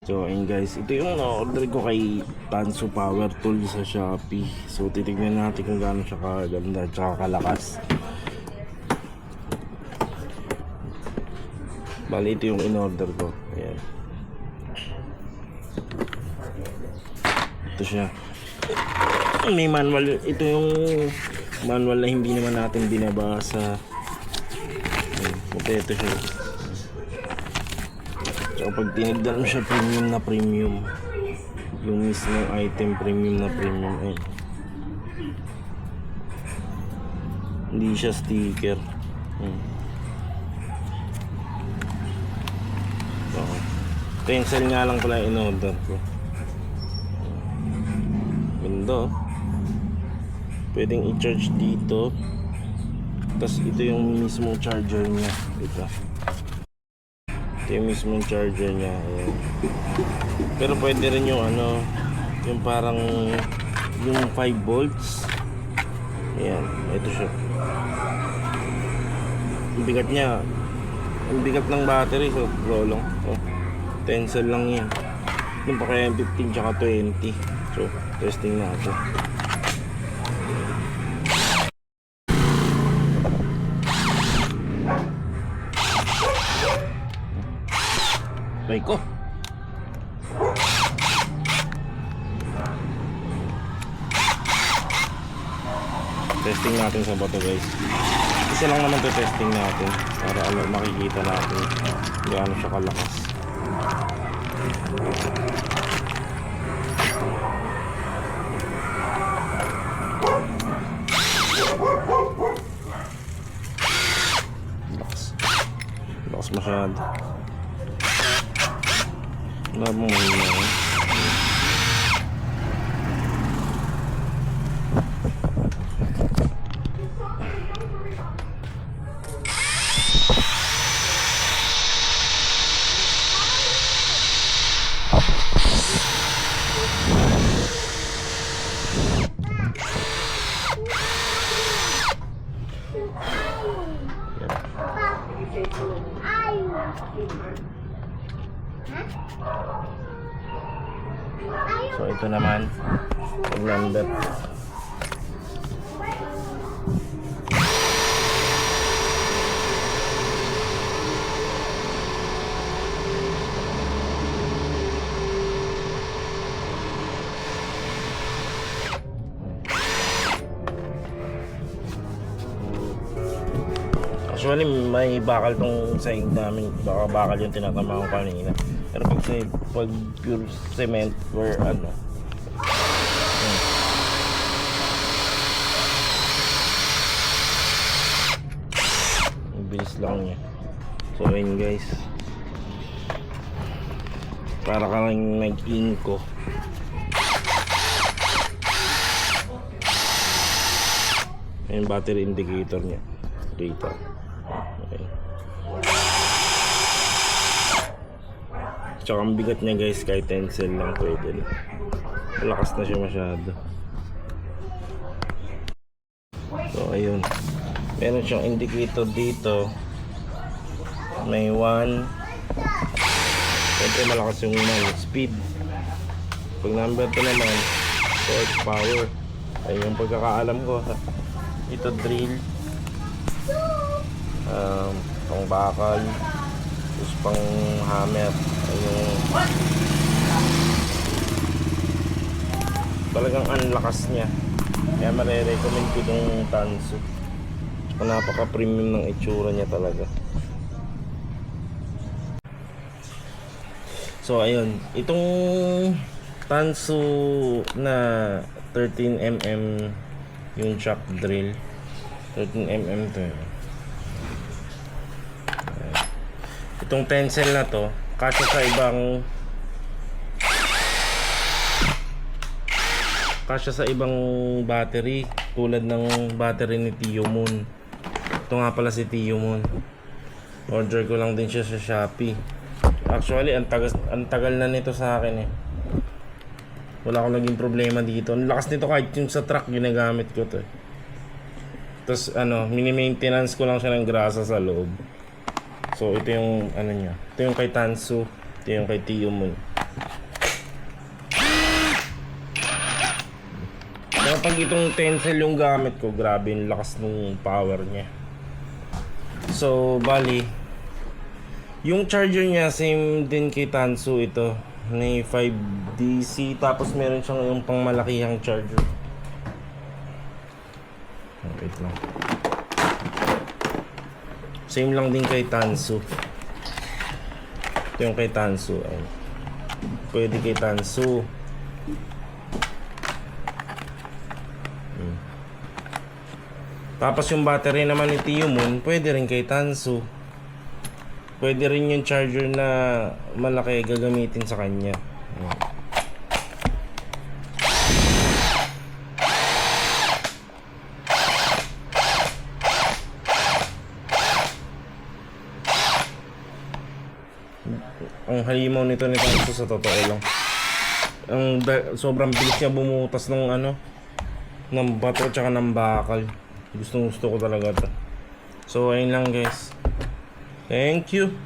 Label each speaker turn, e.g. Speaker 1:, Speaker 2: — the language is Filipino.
Speaker 1: So ayun guys, ito yung na-order ko kay Tanso Power Tool sa Shopee. So titignan natin kung gaano siya kaganda at saka kalakas. Bali ito yung in-order ko. Ayan. Ito siya. May manual. Ito yung manual na hindi naman natin binabasa. Ayan. Ito siya. Kapag tinignan mo siya, premium na premium. Yung mismong item, premium na premium. Ayun. Hindi siya sticker. Okay. Pencil nga lang pala in-order ko. Window. Pwedeng i-charge dito. Tapos ito yung mismong charger niya. Ito yung mismong charger niya. Ayan. Pero pwede rin yung yung parang yung 5 volts. Ayan, ito siya. Ang bigat niya, ang bigat ng battery, so rolong. Tensor lang yan. Yung pa kaya 15 tsaka 20. So testing natin. Try ko. Testing natin sa bato guys. Isa lang naman to testing natin para makikita natin gaano siya kalakas. Lakas masyado. Wala mong mahina. So ito naman pag-number. Actually may bakal tong sahig namin. Baka bakal yung tinatama ko kanina. Pero pag pure cement or bilis lang niya. So ayun guys, para ka lang nag-inko. Ayun battery indicator niya dito. Okay. Tsaka ang bigat niya guys, kahit tensile lang pwede. Malakas na siya masyado. So ayun, meron siyang indicator dito. May 1. Siyempre malakas yung speed. Pag number 2 naman, torque, power. Ayun yung pagkakaalam ko. Ito drill, pang bakal, tapos pang hammer. Ayun, talagang ang lakas niya. Kaya marirecommend ko itong Tanso. Napaka premium ng itsura niya talaga. So ayun, itong Tanso na 13mm yung shock drill, 13mm to. Itong tensile na to kasya sa ibang battery, tulad ng battery ni Tio Moon. Ito nga pala si Tio Moon. Order ko lang din siya sa Shopee. Actually, ang tagal na nito sa akin eh. Wala akong naging problema dito. Ang lakas nito kahit yung sa truck ginagamit ko to eh. Tapos mini-maintenance ko lang siya ng grasa sa loob. So ito yung niya. Ito yung kay Tanso, ito yung kay Tio Moon. Pero pag itong Tencel yung gamit ko, grabe yung lakas ng power niya. So, bali, yung charger niya, same din kay Tansu ito. May 5DC, tapos meron siyang yung pangmalakihang charger. Wait lang. Same lang din kay Tansu. Ito yung kay Tansu. Ay. Pwede kay Tansu. Tapos yung battery naman ni Tiyomon, pwede rin kay Tansu. Pwede rin yung charger na malaki gagamitin sa kanya. Ang halimaw nito ni Tansu sa totoo lang. Sobrang bilis niya bumutas ng ng bato tsaka ng bakal. Gusto ko talaga to. So ayun lang guys. Thank you.